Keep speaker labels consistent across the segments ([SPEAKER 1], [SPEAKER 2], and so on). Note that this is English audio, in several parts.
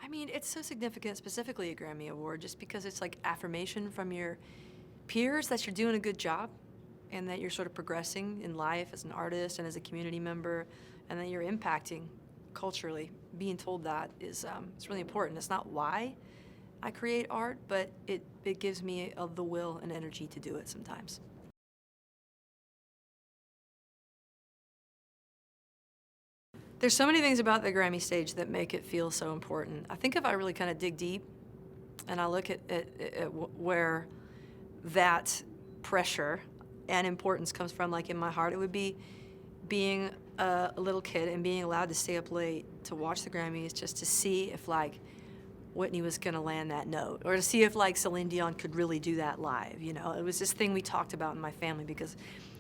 [SPEAKER 1] I mean, it's so significant, specifically a Grammy Award, just because it's like affirmation from your peers that you're doing a good job and that you're sort of progressing in life as an artist and as a community member, and that you're impacting culturally. Being told that is it's really important. It's not why I create art, but it gives me the will and energy to do it sometimes. There's so many things about the Grammy stage that make it feel so important. I think if I really kind of dig deep and I look at where that pressure and importance comes from, like in my heart, it would be being a little kid and being allowed to stay up late to watch the Grammys just to see if like Whitney was gonna land that note, or to see if like Celine Dion could really do that live. You know, it was this thing we talked about in my family because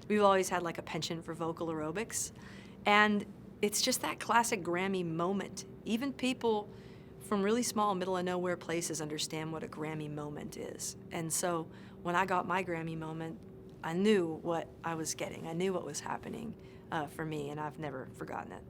[SPEAKER 1] we've always had like a penchant for vocal aerobics, and it's just that classic Grammy moment. Even people from really small, middle of nowhere places understand what a Grammy moment is. And so when I got my Grammy moment, I knew what I was getting. I knew what was happening for me, and I've never forgotten it.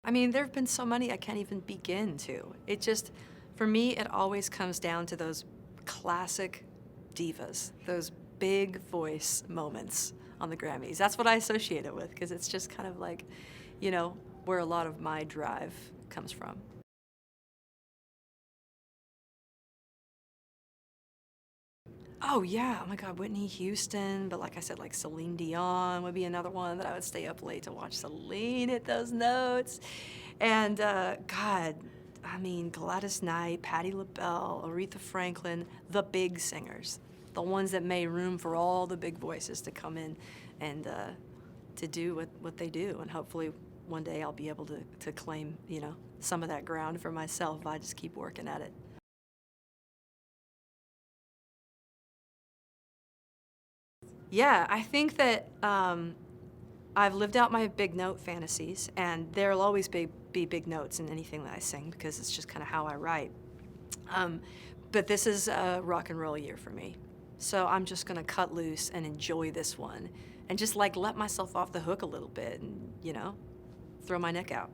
[SPEAKER 1] I mean, there have been so many I can't even begin to. It just, for me, it always comes down to those classic divas, those big voice moments on the Grammys. That's what I associate it with, because it's just kind of like, you know, where a lot of my drive comes from. Oh yeah, oh my God, Whitney Houston, but like I said, like Celine Dion would be another one that I would stay up late to watch Celine hit those notes. And God, I mean, Gladys Knight, Patti LaBelle, Aretha Franklin, the big singers, the ones that made room for all the big voices to come in and to do what they do. And hopefully one day I'll be able to claim, you know, some of that ground for myself if I just keep working at it. Yeah, I think that I've lived out my big note fantasies, and there'll always be big notes in anything that I sing because it's just kind of how I write. Um, but this is a rock and roll year for me. So I'm just gonna cut loose and enjoy this one and just like let myself off the hook a little bit and, you know, throw my neck out.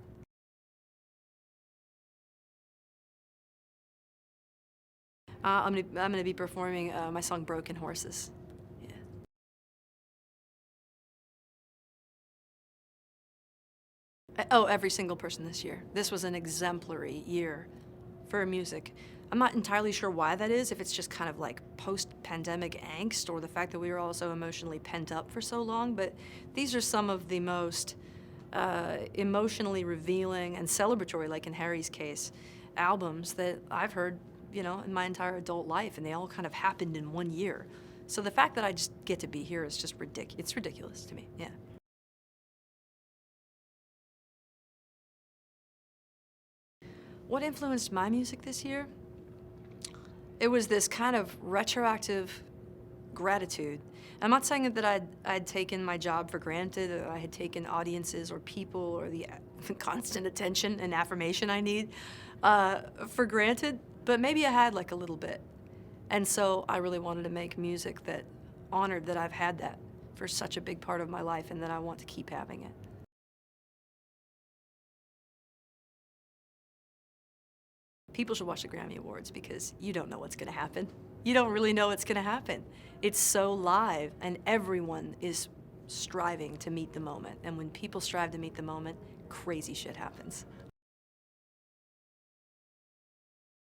[SPEAKER 1] I'm gonna be performing my song Broken Horses. Yeah. Oh, every single person this year. This was an exemplary year for music. I'm not entirely sure why that is, if it's just kind of like post-pandemic angst or the fact that we were all so emotionally pent up for so long, but these are some of the most emotionally revealing and celebratory, like in Harry's case, albums that I've heard, you know, in my entire adult life, and they all kind of happened in one year. So the fact that I just get to be here is just ridiculous. It's ridiculous to me, yeah. What influenced my music this year? It was this kind of retroactive gratitude. I'm not saying that I'd taken my job for granted, or I had taken audiences or people or the constant attention and affirmation I need for granted, but maybe I had like a little bit. And so I really wanted to make music that honored that I've had that for such a big part of my life and that I want to keep having it. People should watch the Grammy Awards because you don't know what's gonna happen. You don't really know what's gonna happen. It's so live, and everyone is striving to meet the moment. And when people strive to meet the moment, crazy shit happens.